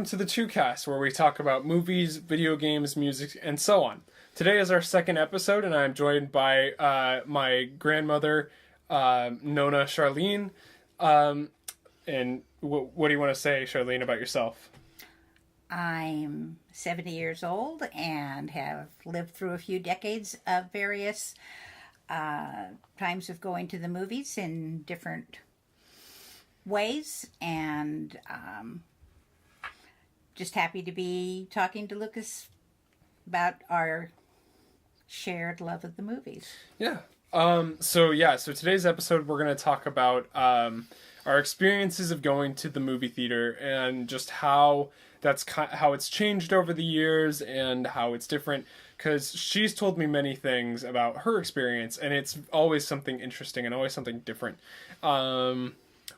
to the Two Cast, where we talk about movies, video games, music, and so on. Today is our second episode, and I'm joined by my grandmother, Nona Charlene. And what do you want to say, Charlene, about yourself? I'm 70 years old and have lived through a few decades of various times of going to the movies in different ways, and just happy to be talking to Lucas about our shared love of the movies. Yeah. So today's episode we're going to talk about our experiences of going to the movie theater and just how how it's changed over the years and how it's different, because she's told me many things about her experience, and it's always something interesting and always something different.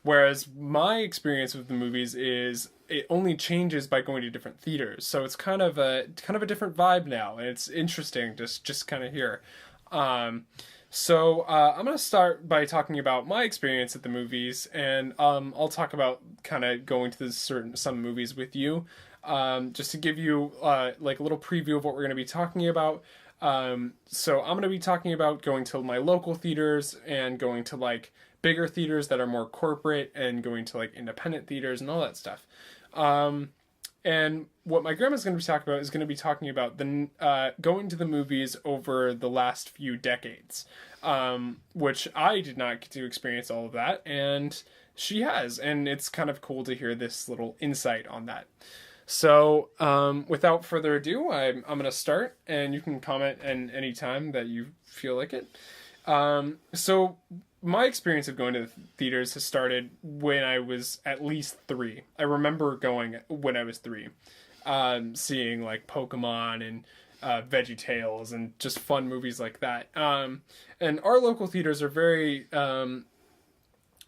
Whereas my experience with the movies is it only changes by going to different theaters. So it's kind of a different vibe now, and it's interesting just kind of here. I'm going to start by talking about my experience at the movies, and I'll talk about kind of going to some movies with you, just to give you like a little preview of what we're going to be talking about. So I'm going to be talking about going to my local theaters and going to like bigger theaters that are more corporate, and going to like independent theaters and all that stuff. And what my grandma's going to be talking about is going to be talking about the going to the movies over the last few decades, which I did not get to experience all of that, and she has, and it's kind of cool to hear this little insight on that. So without further ado, I'm going to start, and you can comment at any time that you feel like it. So my experience of going to the theaters has started when I was at least 3. I remember going when I was 3, seeing like Pokemon and VeggieTales and just fun movies like that. And our local theaters are very,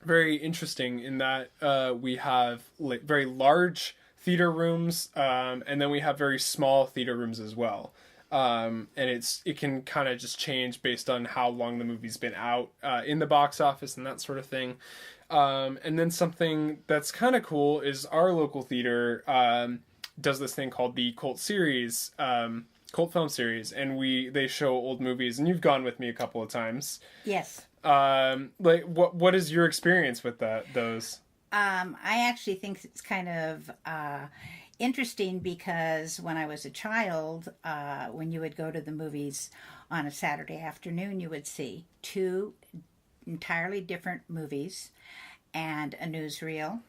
very interesting in that we have like very large theater rooms, and then we have very small theater rooms as well. And it can kind of just change based on how long the movie's been out in the box office and that sort of thing. And then something that's kind of cool is our local theater does this thing called the Cult Film Series, and they show old movies, and you've gone with me a couple of times. Yes. Like what is your experience with those? I actually think it's kind of interesting, because when I was a child, when you would go to the movies on a Saturday afternoon, you would see 2 entirely different movies and a newsreel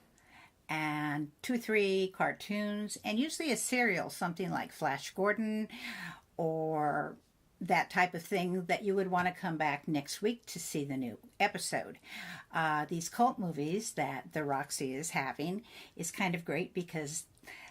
and 2-3 cartoons, and usually a serial, something like Flash Gordon or that type of thing that you would want to come back next week to see the new episode. These cult movies that the Roxy is having is kind of great, because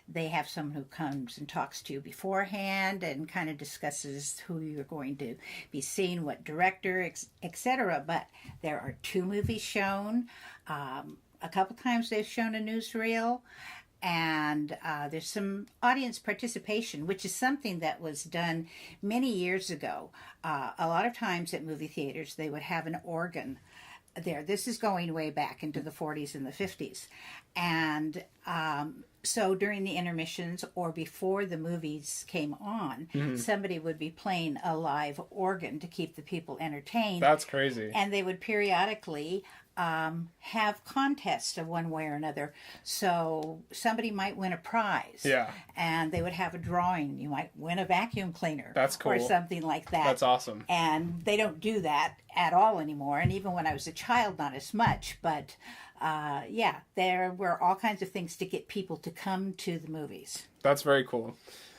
they have someone who comes and talks to you beforehand and kind of discusses who you're going to be seeing, what director, etc. But there are 2 movies shown. A couple times they've shown a newsreel, and there's some audience participation, which is something that was done many years ago. A lot of times at movie theaters, they would have an organ there. This is going way back into the 40s and the 50s. And so during the intermissions or before the movies came on, somebody would be playing a live organ to keep the people entertained. That's crazy. And they would periodically have contests of one way or another. So somebody might win a prize. Yeah. And they would have a drawing. You might win a vacuum cleaner. That's cool. Or something like that. That's awesome. And they don't do that at all anymore. And even when I was a child, not as much. But there were all kinds of things to get people to come to the movies. That's very cool.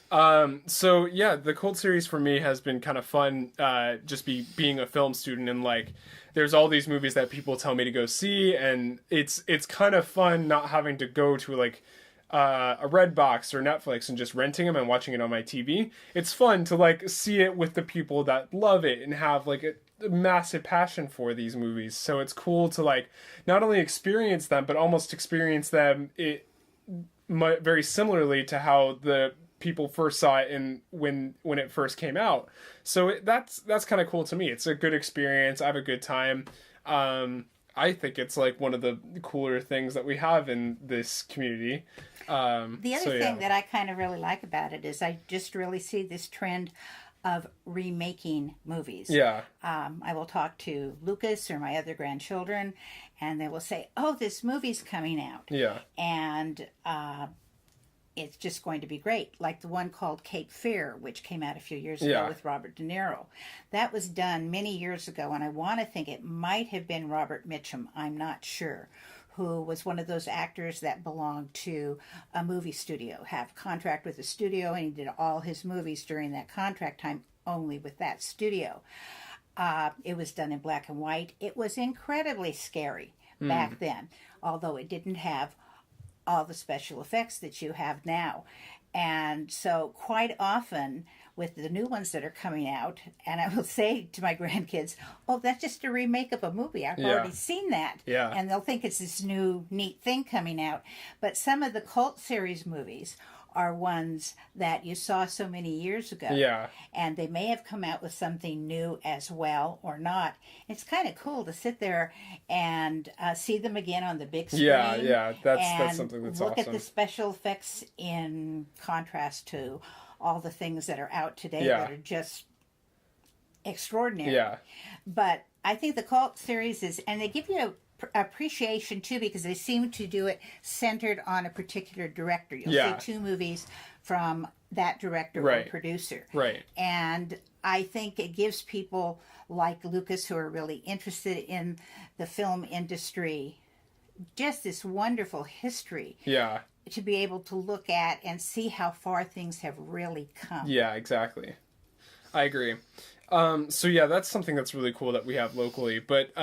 The Cult series for me has been kind of fun, just being a film student, and like there's all these movies that people tell me to go see, and it's kind of fun not having to go to like a Redbox or Netflix and just renting them and watching it on my TV. It's fun to like see it with the people that love it and have like a massive passion for these movies. So it's cool to like not only experience them, but almost experience them very similarly to how the people first saw it when it first came out. So that's kind of cool to me. It's a good experience. I have a good time. I think it's like one of the cooler things that we have in this community. The other thing that I kind of really like about it is I just really see this trend of remaking movies. Yeah. I will talk to Lucas or my other grandchildren, and they will say, "Oh, this movie's coming out." Yeah. And it's just going to be great. Like the one called Cape Fear, which came out a few years ago with Robert De Niro. That was done many years ago, and I want to think it might have been Robert Mitchum. I'm not sure. Who was one of those actors that belonged to a movie studio, have a contract with a studio, and he did all his movies during that contract time only with that studio. It was done in black and white. It was incredibly scary back then, although it didn't have all the special effects that you have now. And so quite often with the new ones that are coming out, and I will say to my grandkids, "Oh, that's just a remake of a movie. I've already seen that." Yeah. And they'll think it's this new neat thing coming out. But some of the cult series movies are ones that you saw so many years ago. Yeah. And they may have come out with something new as well or not. It's kind of cool to sit there and see them again on the big screen. Yeah. That's something that's look awesome. at the special effects in contrast to all the things that are out today Yeah. that are just extraordinary. Yeah. But I think the cult series is, and they give you appreciation too, because they seem to do it centered on a particular director. You'll see two movies from that director or producer. Right. And I think it gives people like Lucas who are really interested in the film industry just this wonderful history. Yeah. To be able to look at and see how far things have really come. Yeah, exactly. I agree. So yeah, that's something that's really cool that we have locally. But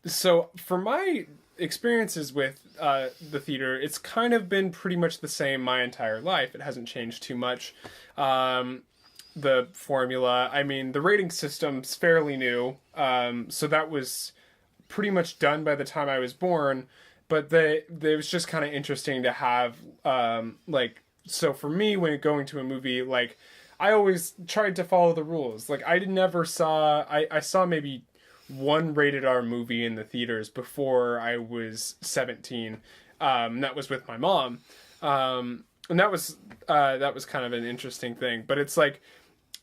so for my experiences with the theater, it's kind of been pretty much the same my entire life. It hasn't changed too much. The formula, I mean, the rating system's fairly new. So that was pretty much done by the time I was born. But it was just kind of interesting to have, so for me, when going to a movie, like, I always tried to follow the rules. Like, I saw maybe one rated R movie in the theaters before I was 17. That was with my mom. And that was kind of an interesting thing. But it's like,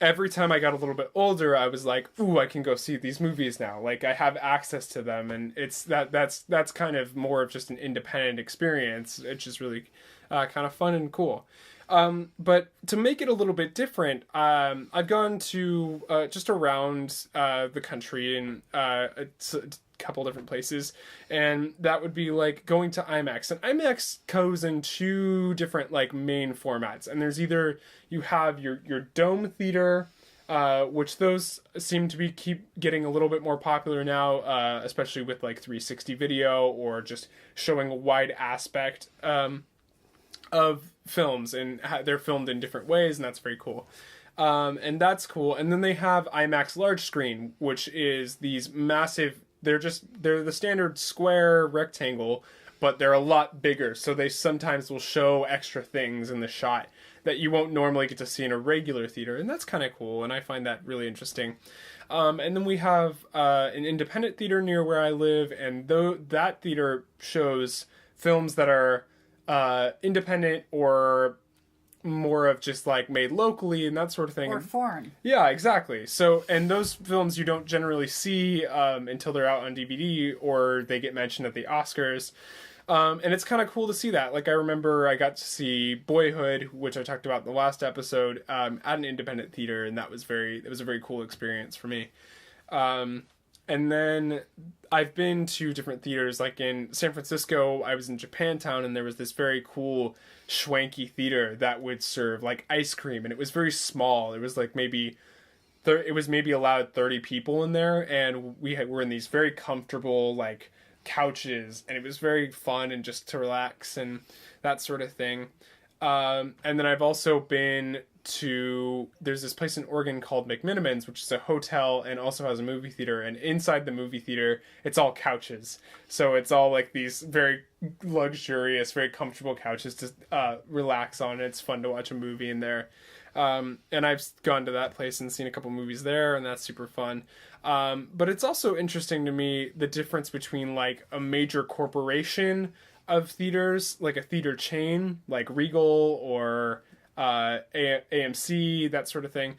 every time I got a little bit older, I was like, ooh, I can go see these movies now. Like, I have access to them, and it's that's kind of more of just an independent experience. It's just really kind of fun and cool. But to make it a little bit different, I've gone to just around the country and a couple different places, and that would be like going to IMAX. And IMAX goes in two different like main formats, and there's either you have your dome theater, which those seem to keep getting a little bit more popular now, especially with like 360 video or just showing a wide aspect of films, and they're filmed in different ways, and that's very cool. And that's cool. And then they have IMAX large screen, which is these massive, they're the standard square rectangle, but they're a lot bigger. So they sometimes will show extra things in the shot that you won't normally get to see in a regular theater. And that's kind of cool. And I find that really interesting. And then we have an independent theater near where I live. And that theater shows films that are independent or more of just like made locally and that sort of thing. Or foreign. Yeah, exactly. So, and those films you don't generally see until they're out on DVD or they get mentioned at the Oscars. And it's kind of cool to see that. Like, I remember I got to see Boyhood, which I talked about in the last episode, at an independent theater, and it was a very cool experience for me. And then I've been to different theaters, like in San Francisco, I was in Japantown, and there was this very cool, schwanky theater that would serve like ice cream, and it was very small. It was like maybe allowed 30 people in there, and were in these very comfortable like couches, and it was very fun and just to relax and that sort of thing. And then I've also been there's this place in Oregon called McMinimans, which is a hotel and also has a movie theater, and inside the movie theater it's all couches, so it's all like these very luxurious, very comfortable couches to relax on. It's fun to watch a movie in there. And I've gone to that place and seen a couple movies there, and that's super fun. But it's also interesting to me the difference between like a major corporation of theaters, like a theater chain, like Regal or AMC, that sort of thing,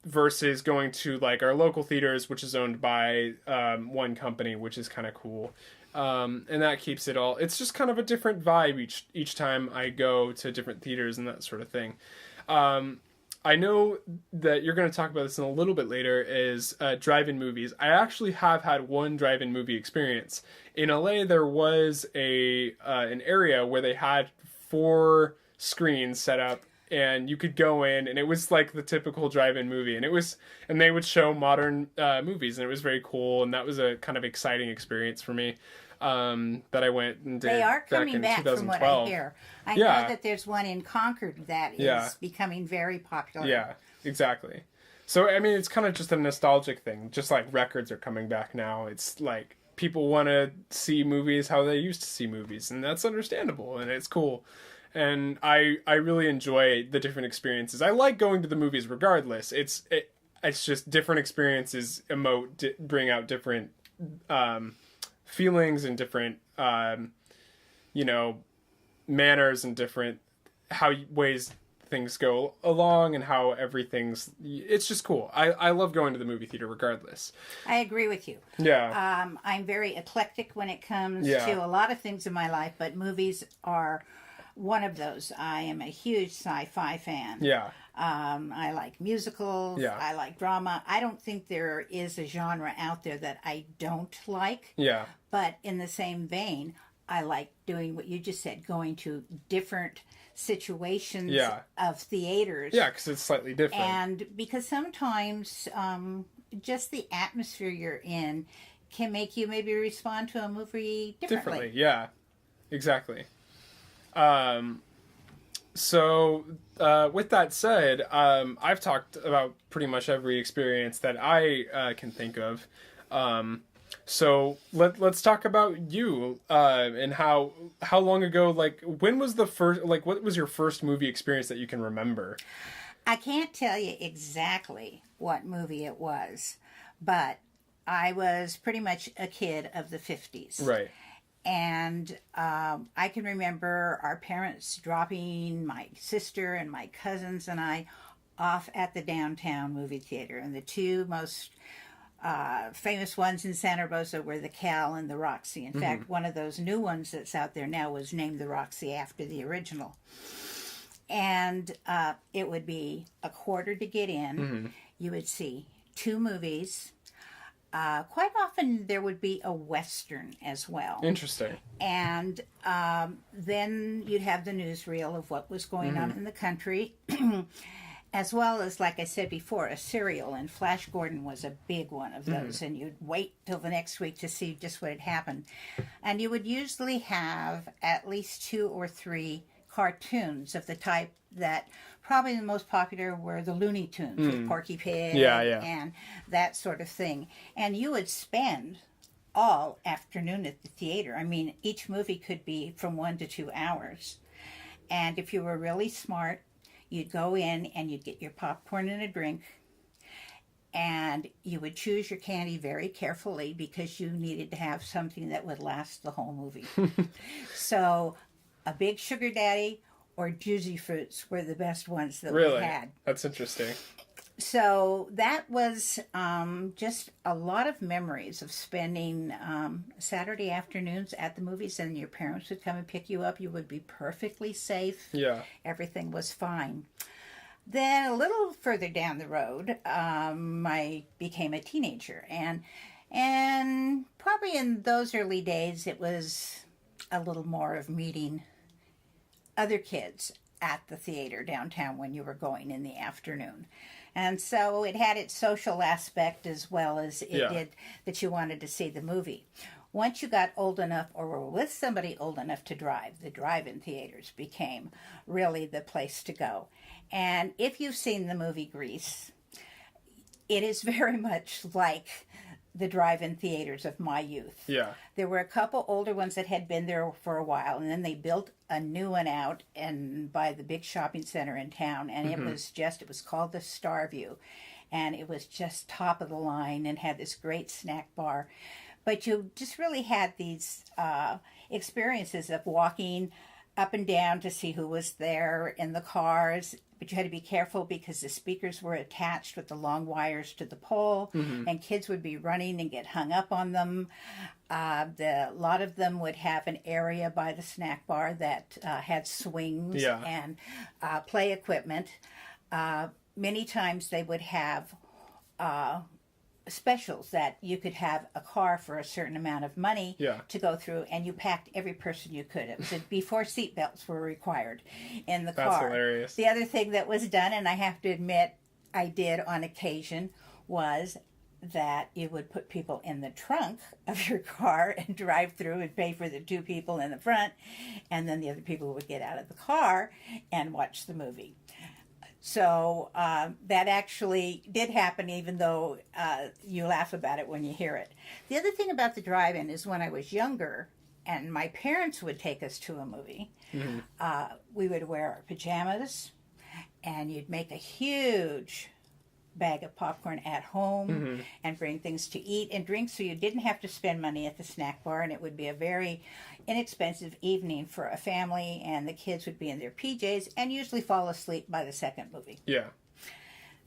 versus going to like our local theaters, which is owned by one company, which is kind of cool. And that keeps it all. It's just kind of a different vibe each time I go to different theaters and that sort of thing. I know that you're going to talk about this in a little bit later, is drive-in movies. I actually have had one drive-in movie experience. In LA, there was an area where they had 4 screens set up, and you could go in, and it was like the typical drive-in movie, and they would show modern movies, and it was very cool, and that was a kind of exciting experience for me. That I went and did. They are coming back from what I hear. I know that there's one in Concord that is becoming very popular. Yeah, exactly. So, I mean, it's kind of just a nostalgic thing. Just like records are coming back now. It's like people want to see movies how they used to see movies, and that's understandable, and it's cool. And I really enjoy the different experiences. I like going to the movies regardless. It's just different experiences bring out different feelings and different manners and different ways things go along, and how it's just cool. I love going to the movie theater regardless. I agree with you. Yeah. I'm very eclectic when it comes to a lot of things in my life, but movies are one of those. I am a huge sci-fi fan. Yeah. I like musicals. Yeah. I like drama. I don't think there is a genre out there that I don't like. Yeah. But in the same vein, I like doing what you just said, going to different situations of theaters. Yeah, because it's slightly different. And because sometimes just the atmosphere you're in can make you maybe respond to a movie differently. Yeah, exactly. So, with that said, I've talked about pretty much every experience that I can think of. So let's talk about you and how long ago, like, when was the first, like, what was your first movie experience that you can remember? I can't tell you exactly what movie it was, but I was pretty much a kid of the 50s. Right. And I can remember our parents dropping my sister and my cousins and I off at the downtown movie theater. And the two most famous ones in Santa Rosa were the Cal and the Roxy. In fact, one of those new ones that's out there now was named the Roxy after the original. And it would be $0.25 to get in. You would see 2 movies. Quite often there would be a Western as well. Interesting. And then you'd have the newsreel of what was going on in the country, as well as, like I said before, a serial. And Flash Gordon was a big one of those. And you'd wait till the next week to see just what had happened. And you would usually have at least 2 or 3 cartoons of the type that probably the most popular were the Looney Tunes with Porky Pig and that sort of thing. And you would spend all afternoon at the theater. I mean, each movie could be from 1 to 2 hours. And if you were really smart, you'd go in and you'd get your popcorn and a drink. And you would choose your candy very carefully because you needed to have something that would last the whole movie. So a big sugar daddy or juicy fruits were the best ones that we had. That's interesting. So that was just a lot of memories of spending Saturday afternoons at the movies, and your parents would come and pick you up. You would be perfectly safe. Yeah. Everything was fine. Then a little further down the road, I became a teenager. And probably in those early days, it was a little more of meeting other kids at the theater downtown when you were going in the afternoon. And so it had its social aspect as well as it did that you wanted to see the movie. Once you got old enough or were with somebody old enough to drive, the drive-in theaters became really the place to go. And if you've seen the movie Grease, it is very much like the drive-in theaters of my youth. Yeah. There were a couple older ones that had been there for a while, and then they built a new one out by the big shopping center in town, and it was called the Starview, and it was just top of the line and had this great snack bar. But you just really had these experiences of walking up and down to see who was there in the cars. But you had to be careful because the speakers were attached with the long wires to the pole, and kids would be running and get hung up on them. A lot of them would have an area by the snack bar that had swings and play equipment. Many times they would have specials that you could have a car for a certain amount of money to go through, and you packed every person you could. It was before seatbelts were required in the car. That's hilarious. The other thing that was done, and I have to admit I did on occasion, was that you would put people in the trunk of your car and drive through and pay for the two people in the front, and then the other people would get out of the car and watch the movie. So that actually did happen, even though you laugh about it when you hear it. The other thing about the drive-in is when I was younger and my parents would take us to a movie, we would wear our pajamas, and you'd make a huge bag of popcorn at home and bring things to eat and drink, so you didn't have to spend money at the snack bar, and it would be a very inexpensive evening for a family, and the kids would be in their PJs and usually fall asleep by the second movie. Yeah.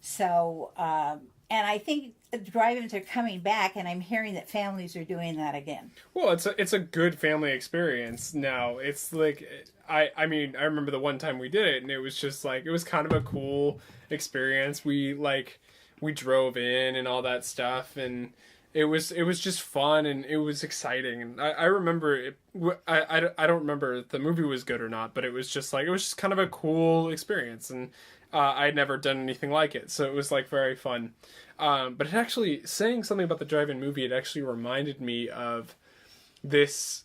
So, and I think drive-ins are coming back, and I'm hearing that families are doing that again. Well, it's a good family experience now. It's like, I mean, I remember the one time we did it, and it was just like, it was kind of a cool experience. We drove in and all that stuff, and it was just fun, and it was exciting. And I remember it. I don't remember if the movie was good or not, but it was just kind of a cool experience, and I'd never done anything like it, so it was like very fun. But it actually, saying something about the drive-in movie, it actually reminded me of this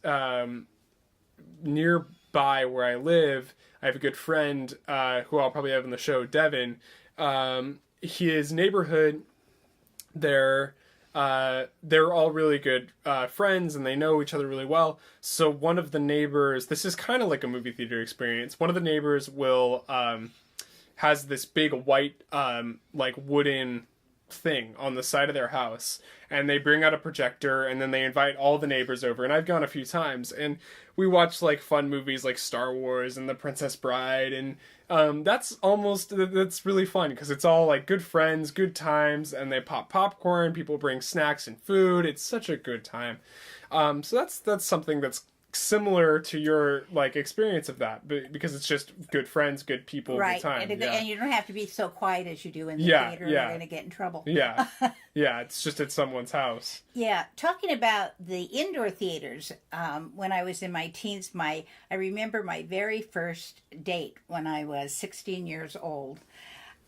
nearby where I live. I have a good friend who I'll probably have on the show, Devin. His neighborhood, they're all really good friends, and they know each other really well. So one of the neighbors, this is kind of like a movie theater experience. One of the neighbors will has this big white like wooden thing on the side of their house, and they bring out a projector, and then they invite all the neighbors over. And I've gone a few times, and we watch like fun movies like Star Wars and The Princess Bride, and that's really fun because it's all like good friends, good times, and they pop popcorn, people bring snacks and food. It's such a good time. So that's something that's similar to your like experience of that, because it's just good friends, good people, right? Good time. And you don't have to be so quiet as you do in the theater. You're going to get in trouble. Yeah, it's just at someone's house. Yeah, talking about the indoor theaters. When I was in my teens, I remember my very first date when I was 16 years old.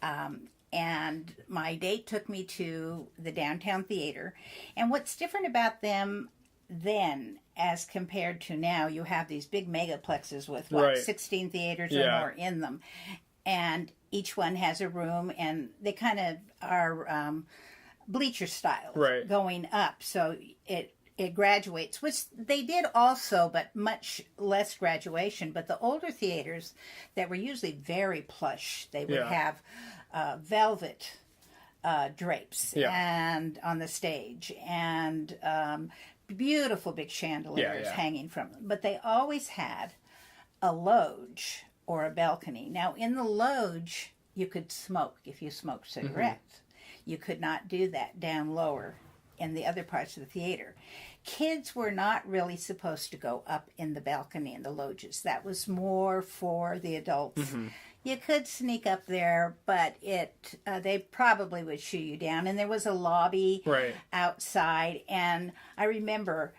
And my date took me to the downtown theater. And what's different about them then as compared to now, you have these big megaplexes with 16 theaters or more in them, and each one has a room, and they kind of are bleacher style going up, so it graduates, which they did also, but much less graduation. But the older theaters that were usually very plush, they would have velvet drapes and on the stage, and beautiful big chandeliers hanging from them. But they always had a loge or a balcony. Now, in the loge, you could smoke if you smoked cigarettes. You could not do that down lower in the other parts of the theater. Kids were not really supposed to go up in the balcony in the loges. That was more for the adults. You could sneak up there, but they probably would shoo you down. And there was a lobby outside. And I remember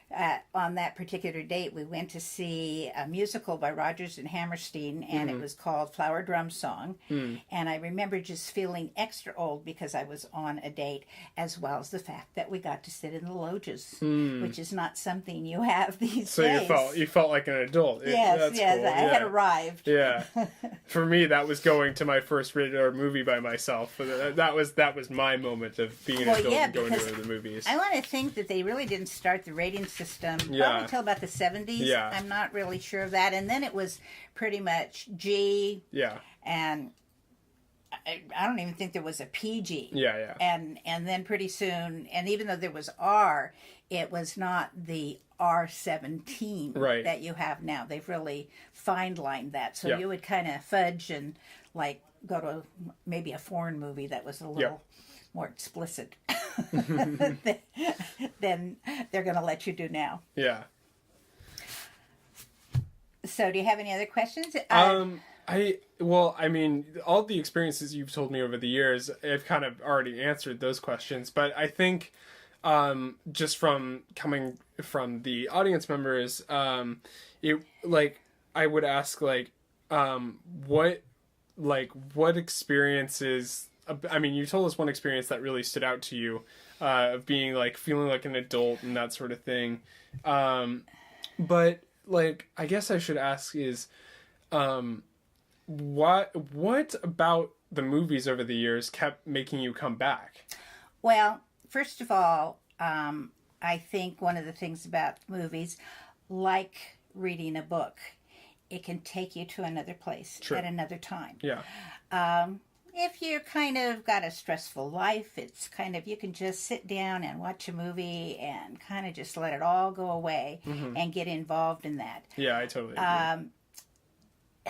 on that particular date, we went to see a musical by Rodgers and Hammerstein, and it was called Flower Drum Song. And I remember just feeling extra old because I was on a date, as well as the fact that we got to sit in the loges, which is not something you have these days. So you felt like an adult. Yes, That's yes, cool. I had arrived. Yeah. For me, that was going to my first rated R movie by myself. That was my moment of being an adult and going to the movies. I want to think that they really didn't start the rating system probably until about the 70s. Yeah. I'm not really sure of that. And then it was pretty much G. Yeah. And I don't even think there was a PG. Yeah. And then pretty soon, and even though there was R, it was not the R17 that you have now. They've really fine-lined that. So you would kind of fudge and like go to maybe a foreign movie that was a little more explicit than they're going to let you do now. Yeah. So do you have any other questions? I mean, all the experiences you've told me over the years, I've kind of already answered those questions, but I think just from coming from the audience members, I would ask what experiences, I mean, you told us one experience that really stood out to you, of being feeling like an adult and that sort of thing. But I guess I should ask is, what about the movies over the years kept making you come back? Well, first of all, I think one of the things about movies, like reading a book, it can take you to another place at another time. Yeah. If you're kind of got a stressful life, it's kind of, you can just sit down and watch a movie and kind of just let it all go away and get involved in that. Yeah, I totally agree.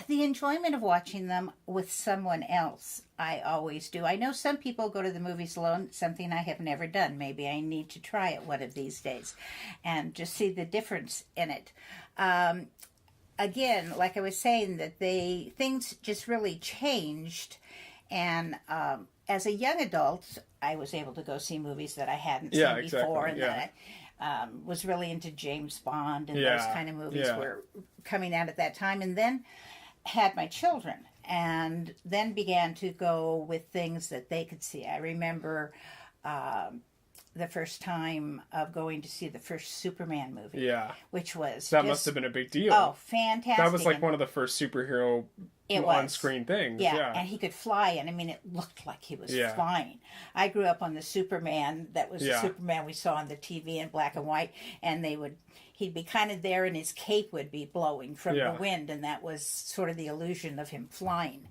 The enjoyment of watching them with someone else, I always do. I know some people go to the movies alone, something I have never done. Maybe I need to try it one of these days and just see the difference in it. Again, like I was saying, that things just really changed. And as a young adult, I was able to go see movies that I hadn't seen before, and that I was really into James Bond, and those kind of movies were coming out at that time. And then had my children, and then began to go with things that they could see. I remember the first time of going to see the first Superman movie. Yeah. Which was that must have been a big deal. Oh, fantastic. That was one of the first superhero on-screen things. Yeah, and he could fly, and I mean, it looked like he was flying. I grew up on the Superman, that was the Superman we saw on the TV in black and white, and he'd be kind of there and his cape would be blowing from the wind, and that was sort of the illusion of him flying.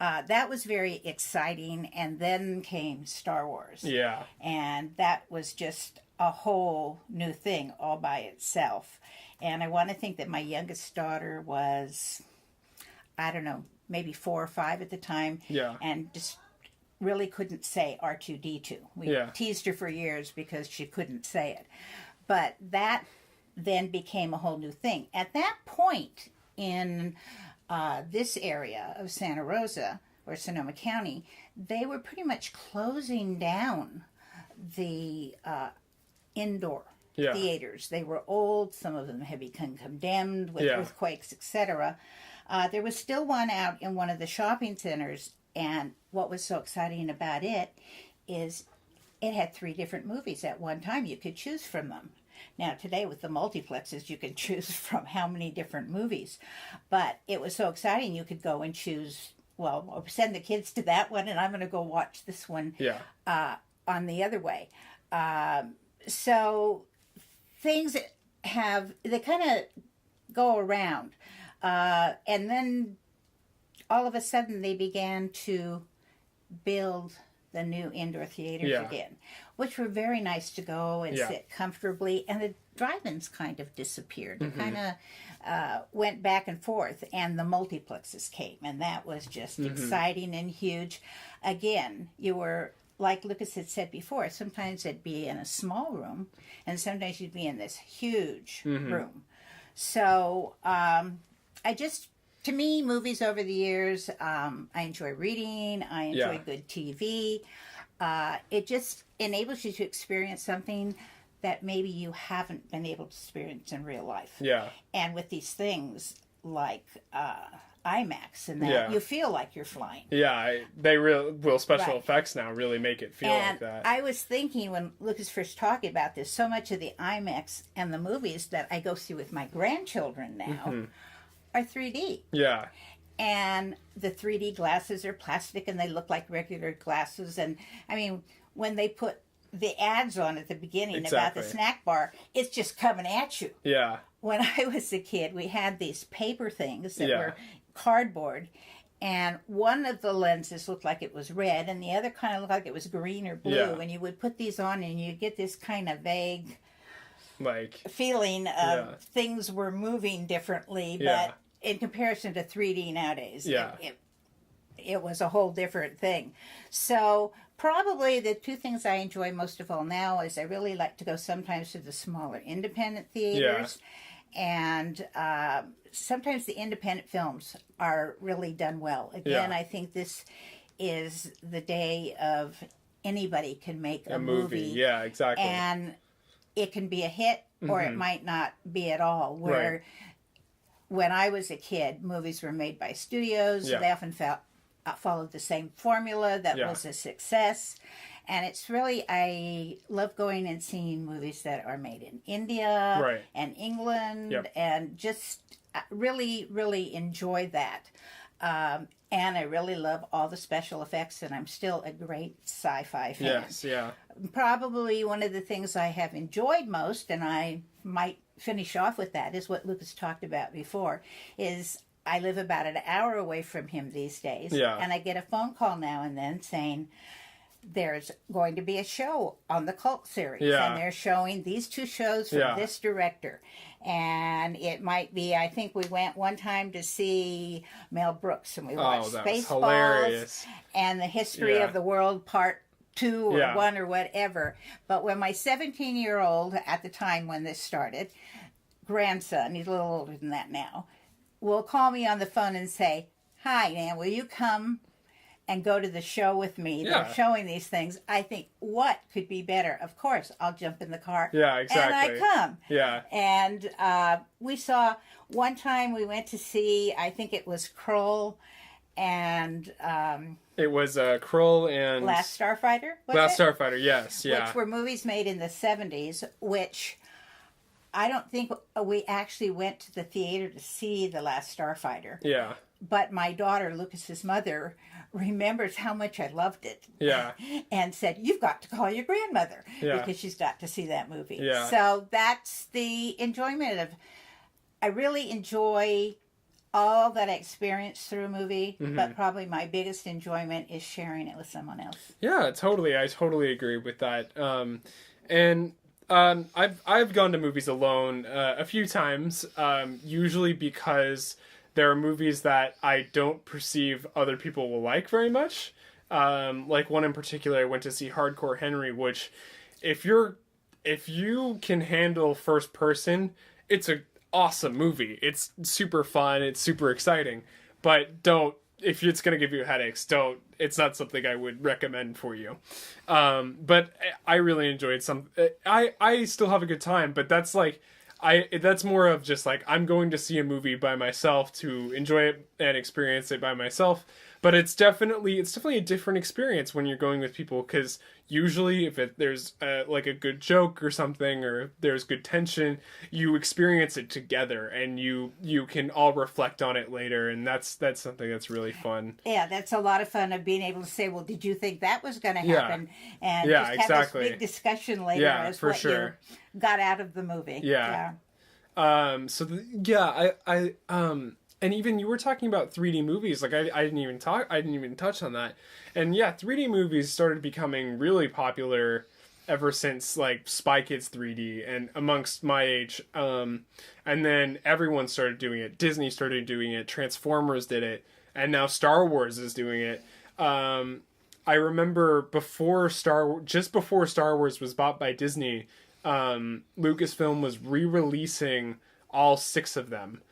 That was very exciting, and then came Star Wars. Yeah. And that was just a whole new thing all by itself. And I want to think that my youngest daughter was, I don't know, maybe 4 or 5 at the time. Yeah. And just really couldn't say R2-D2. We teased her for years because she couldn't say it. But that then became a whole new thing. At that point in this area of Santa Rosa or Sonoma County, they were pretty much closing down the indoor theaters. They were old. Some of them had become condemned with earthquakes, etc. There was still one out in one of the shopping centers, and what was so exciting about it is it had 3 different movies at one time. You could choose from them. Now, today with the multiplexes, you can choose from how many different movies. But it was so exciting, you could go and choose, well, send the kids to that one, and I'm going to go watch this one on the other way. So things they kind of go around. And then all of a sudden they began to build the new indoor theaters again, which were very nice to go and sit comfortably. And the drive-ins kind of disappeared. It kind of went back and forth, and the multiplexes came, and that was just exciting and huge. Again, you were, like Lucas had said before, sometimes it'd be in a small room, and sometimes you'd be in this huge room. So to me, movies over the years, I enjoy reading, I enjoy good TV. It just enables you to experience something that maybe you haven't been able to experience in real life. Yeah. And with these things like IMAX and that, Yeah. you feel like you're flying. Yeah, special effects now really make it feel And like that. I was thinking when Lucas first talking about this, so much of the IMAX and the movies that I go see with my grandchildren now are 3D. Yeah. And the 3D glasses are plastic and they look like regular glasses. And I mean, when they put the ads on at the beginning about the snack bar, it's just coming at you. Yeah. When I was a kid, we had these paper things that were cardboard, and one of the lenses looked like it was red and the other kind of looked like it was green or blue, and you would put these on and you get this kind of vague feeling of things were moving differently, but in comparison to 3D nowadays, it was a whole different thing. So probably the two things I enjoy most of all now is I really like to go sometimes to the smaller independent theaters. And sometimes the independent films are really done well. Again, I think this is the day of anybody can make a movie. Yeah, exactly. And it can be a hit or it might not be at all. Where when I was a kid, movies were made by studios. They often followed the same formula that was a success. And it's really, I love going and seeing movies that are made in India and England and just really, really enjoy that. And I really love all the special effects, and I'm still a great sci-fi fan. Yes, yeah. Probably one of the things I have enjoyed most, and I might finish off with that, is what Lucas talked about before, is I live about an hour away from him these days. And I get a phone call now and then saying, there's going to be a show on the Cult series, and they're showing these two shows from this director. And it might be, I think we went one time to see Mel Brooks, and we watched Spaceballs and the History of the World Part 2 or 1 or whatever. But when my 17-year-old, at the time when this started, grandson, he's a little older than that now, will call me on the phone and say, "Hi, Nan, will you come and go to the show with me? They're showing these things." I think, what could be better? Of course, I'll jump in the car. Yeah, exactly. And I come. Yeah. And we saw, one time we went to see, I think it was Krull and... it was Krull and... Last Starfighter, Last Starfighter, yes, Which were movies made in the 70s, which... I don't think we actually went to the theater to see The Last Starfighter. Yeah. But my daughter, Lucas's mother, remembers how much I loved it. Yeah. And said, "You've got to call your grandmother." Because she's got to see that movie. Yeah. So that's the enjoyment of... I really enjoy all that I experienced through a movie, but probably my biggest enjoyment is sharing it with someone else. Yeah, totally. I totally agree with that. I've gone to movies alone a few times, usually because there are movies that I don't perceive other people will like very much. Like one in particular, I went to see Hardcore Henry, which if you can handle first person, it's an awesome movie. It's super fun. It's super exciting. But if it's going to give you headaches, it's not something I would recommend for you. But I really enjoyed I still have a good time, but that's that's more of just like, I'm going to see a movie by myself to enjoy it and experience it by myself. But it's definitely a different experience when you're going with people, because usually if there's like a good joke or something, or there's good tension, you experience it together and you can all reflect on it later, and that's something that's really fun. Yeah, that's a lot of fun, of being able to say, "Well, did you think that was going to happen?" And just have this big discussion later as what you got out of the movie. And even you were talking about 3D movies, like I didn't even touch on that. And 3D movies started becoming really popular ever since like Spy Kids 3D and amongst my age. And then everyone started doing it. Disney started doing it. Transformers did it, and now Star Wars is doing it. I remember before Star Wars was bought by Disney, Lucasfilm was re-releasing all 6 of them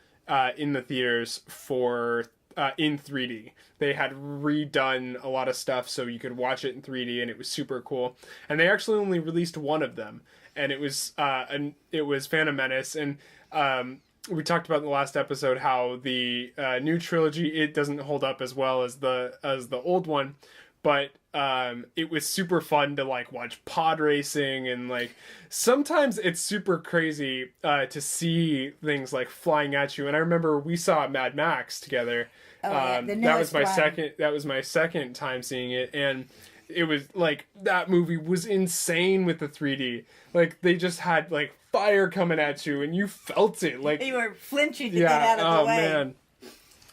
in the theaters in 3D. They had redone a lot of stuff so you could watch it in 3D, and it was super cool. And they actually only released one of them. and it was Phantom Menace, and we talked about in the last episode how the new trilogy, it doesn't hold up as well as the old one, but it was super fun to like watch pod racing, and like sometimes it's super crazy to see things like flying at you. And I remember we saw Mad Max together. Oh, yeah, the that was my newest one. that was my second time seeing it, and it was like that movie was insane with the 3D. Like they just had like fire coming at you, and you felt it. Like You were flinching to get out of the way. Man,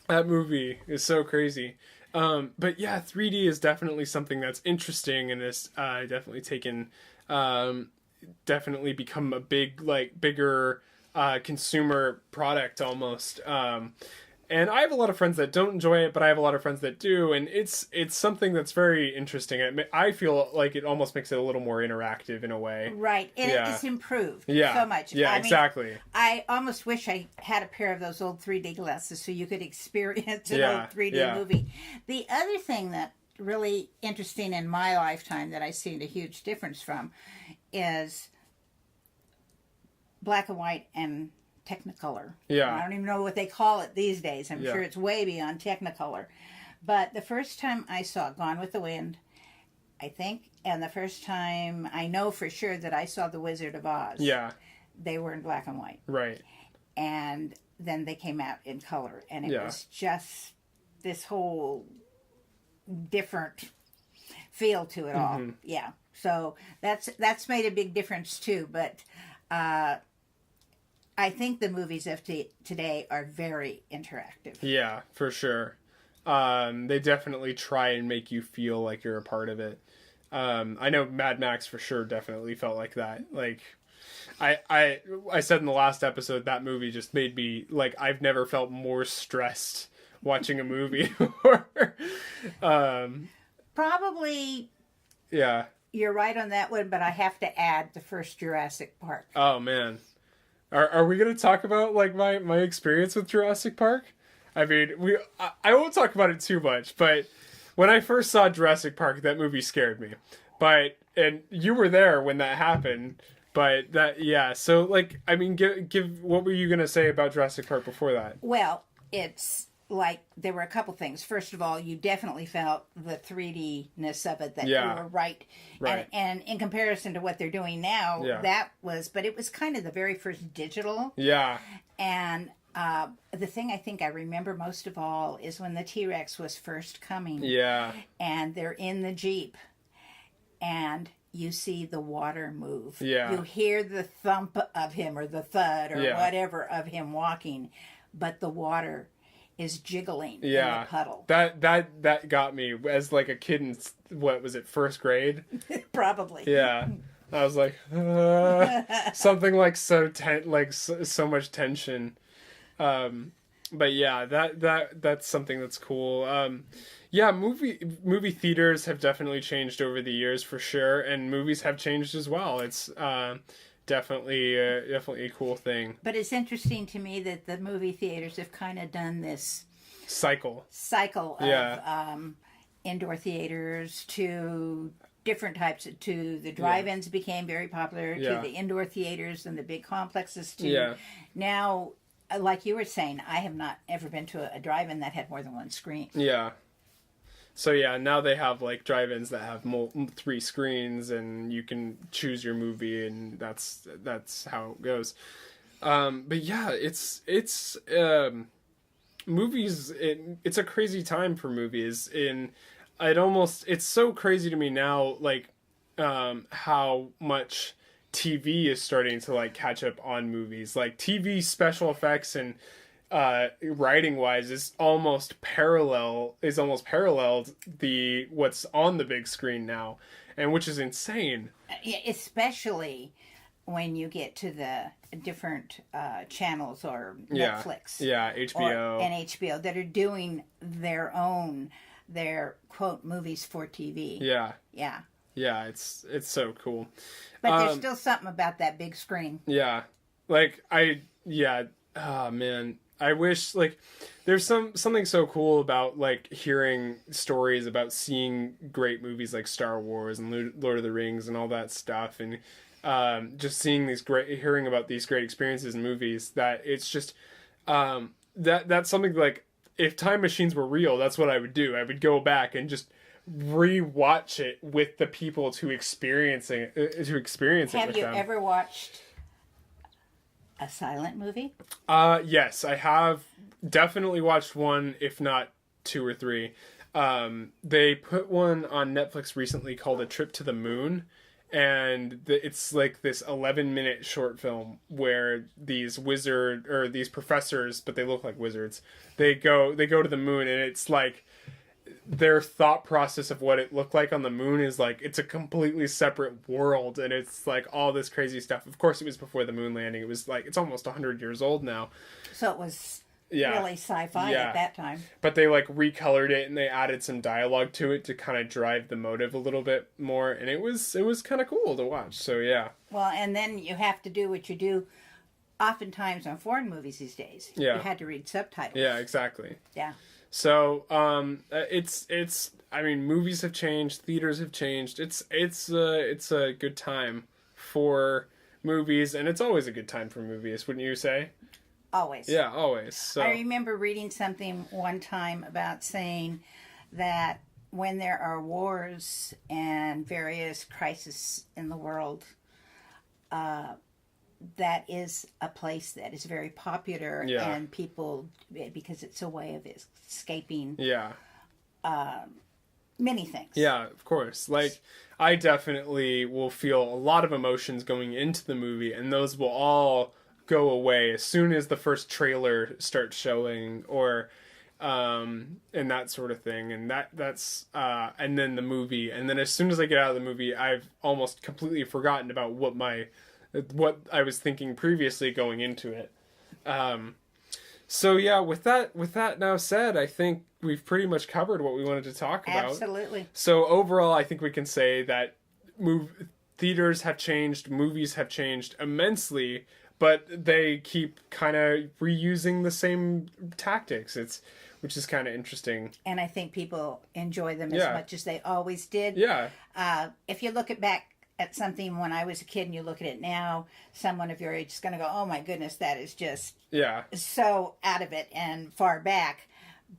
that movie is so crazy. But yeah, 3D is definitely something that's interesting, and has definitely taken, definitely become a bigger consumer product almost. And I have a lot of friends that don't enjoy it, but I have a lot of friends that do, and it's something that's very interesting. I feel like it almost makes it a little more interactive in a way. Right, and Yeah. it's improved Yeah. so much. Yeah, I mean, exactly. I almost wish I had a pair of those old 3D glasses so you could experience an Yeah, old 3D yeah. movie. The other thing that really interesting in my lifetime that I've seen a huge difference from is black and white and Technicolor. Yeah. I don't even know what they call it these days. I'm Yeah. sure it's way beyond Technicolor. But the first time I saw Gone with the Wind, I think, and the first time I know for sure that I saw The Wizard of Oz, Yeah, they were in black and white. right. And then they came out in color. And it Yeah. was just this whole different feel to it all. Yeah. So that's made a big difference too. But I think the movies of today are very interactive. Yeah, for sure. They definitely try and make you feel like you're a part of it. I know Mad Max for sure definitely felt like that. Like, I said in the last episode, that movie just made me, like, I've never felt more stressed watching a movie. Probably Yeah. you're right on that one, but I have to add the first Jurassic Park. Oh, man. Are we going to talk about, like, my experience with Jurassic Park? I mean, I won't talk about it too much, but when I first saw Jurassic Park, that movie scared me. And you were there when that happened, but yeah, so, like, I mean, what were you going to say about Jurassic Park before that? Well, it's like there were a couple things. First of all, you definitely felt the 3D-ness of it, that Yeah. you were right. Right. And in comparison to what they're doing now, Yeah. but it was kind of the very first digital. Yeah. And the thing I think I remember most of all is when the T-Rex was first coming. Yeah. And they're in the Jeep. And you see the water move. Yeah. You hear the thump of him or the thud or Yeah. whatever of him walking. But the water is jiggling in Yeah. the puddle. That got me as, like, a kid in, what was it, first grade? Probably. Yeah. I was like, something like so much tension. But yeah, that's something that's cool. Yeah, movie theaters have definitely changed over the years for sure, and movies have changed as well. It's definitely a cool thing. But it's interesting to me that the movie theaters have kind of done this Cycle. of Yeah. Indoor theaters to different types to the drive-ins became very popular, Yeah. to the indoor theaters and the big complexes, to Yeah. now, like you were saying, I have not ever been to a drive-in that had more than one screen. Yeah. So yeah, now they have, like, drive-ins that have 3 screens, and you can choose your movie, and that's how it goes. But yeah, it's movies. It's a crazy time for movies. It's so crazy to me now, like, how much TV is starting to, like, catch up on movies. Like, TV special effects and writing wise is almost paralleled what's on the big screen now, and which is insane. Yeah, especially when you get to the different channels or Netflix, HBO, and HBO that are doing their quote movies for TV. Yeah. It's so cool. But there's still something about that big screen. Yeah, like oh man, I wish, like, there's something so cool about, like, hearing stories about seeing great movies like Star Wars and Lord of the Rings and all that stuff, and just hearing about these great experiences in movies, that it's just, that's something like, if time machines were real, that's what I would do. I would go back and just re-watch it with the people to experience it with Have you them. ever watched a silent movie? Yes, I have definitely watched one, if not two or three. They put one on Netflix recently called A Trip to the Moon, and it's like this 11-minute short film where these professors, but they look like wizards, they go to the moon, and it's like their thought process of what it looked like on the moon is like it's a completely separate world, and it's like all this crazy stuff. Of course, it was before the moon landing. It was like, it's almost 100 years old now. So it was really sci-fi at that time. But they like recolored it, and they added some dialogue to it to kind of drive the motive a little bit more, and it was kind of cool to watch. So yeah. Well, and then you have to do what you do oftentimes on foreign movies these days. Yeah. You had to read subtitles. Yeah, exactly. Yeah. So, it's. I mean, movies have changed, theaters have changed. It's a good time for movies, and it's always a good time for movies, wouldn't you say? Always. Yeah, always. So. I remember reading something one time about saying that when there are wars and various crises in the world, that is a place that is very popular, and people, because it's a way of escaping many things. Yeah, of course. Like, I definitely will feel a lot of emotions going into the movie, and those will all go away as soon as the first trailer starts showing, or and that sort of thing, and that's and then the movie, and then as soon as I get out of the movie, I've almost completely forgotten about what I was thinking previously going into it. So yeah, with that now said, I think we've pretty much covered what we wanted to talk about. Absolutely. So overall, I think we can say that theaters have changed, movies have changed immensely, but they keep kind of reusing the same tactics. Which is kind of interesting. And I think people enjoy them as much as they always did. Yeah. If you look back at something when I was a kid and you look at it now, someone of your age is going to go, oh my goodness, that is just so out of it and far back.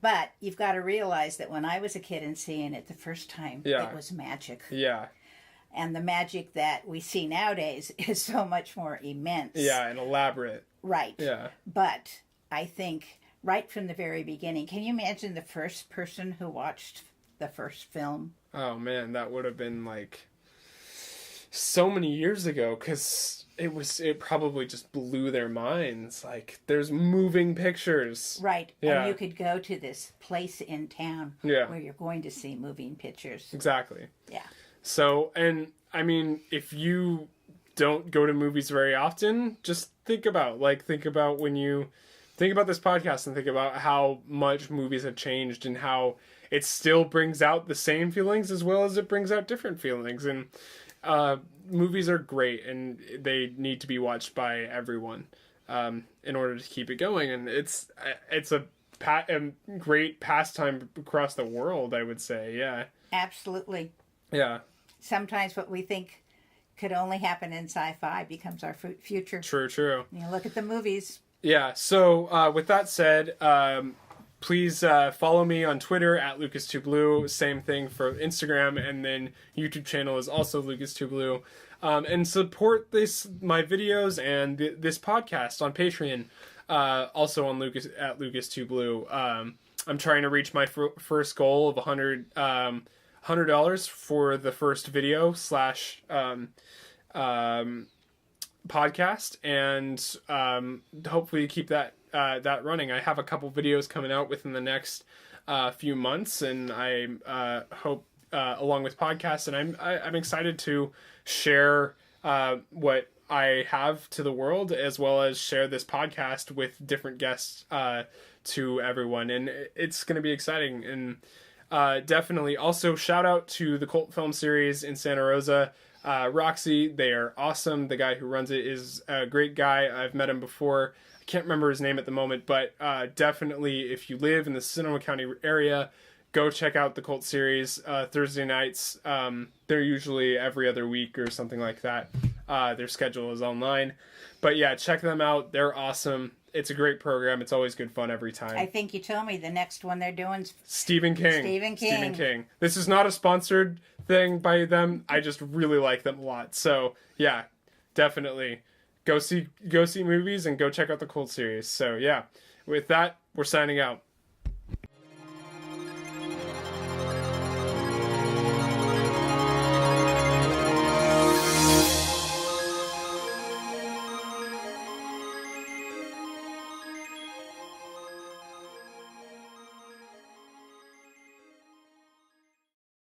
But you've got to realize that when I was a kid and seeing it the first time, it was magic. Yeah. And the magic that we see nowadays is so much more immense. Yeah, and elaborate. Right. Yeah. But I think right from the very beginning, can you imagine the first person who watched the first film? Oh man, that would have been like so many years ago, because it probably just blew their minds. Like, there's moving pictures, right? And you could go to this place in town where you're going to see moving pictures. Exactly. Yeah. So, and I mean, if you don't go to movies very often, just think about when you think about this podcast and think about how much movies have changed and how it still brings out the same feelings as well as it brings out different feelings. And movies are great, and they need to be watched by everyone in order to keep it going. And it's a great pastime across the world, I would say. Yeah. Absolutely. Yeah. Sometimes what we think could only happen in sci-fi becomes our future. True. You look at the movies. Yeah. So with that said, please follow me on Twitter at Lucas2Blue. Same thing for Instagram, and then YouTube channel is also Lucas2Blue. And support my videos and this podcast on Patreon. Also on Lucas2Blue. I'm trying to reach my first goal of $100 for the first video / podcast, and hopefully keep that running. I have a couple videos coming out within the next few months, and I hope along with podcasts, and I'm excited to share what I have to the world, as well as share this podcast with different guests to everyone, and it's going to be exciting. And definitely also shout out to the Cult Film Series in Santa Rosa. Roxy, they are awesome. The guy who runs it is a great guy. I've met him before. I can't remember his name at the moment, but definitely if you live in the Sonoma County area, go check out the Cult Series Thursday nights. They're usually every other week or something like that. Their schedule is online. But yeah, check them out. They're awesome. It's a great program. It's always good fun every time. I think you told me the next one they're doing is Stephen King. Stephen King. This is not a sponsored thing by them. I just really like them a lot. So yeah, definitely go see movies and go check out the Cult series. So yeah, with that, we're signing out.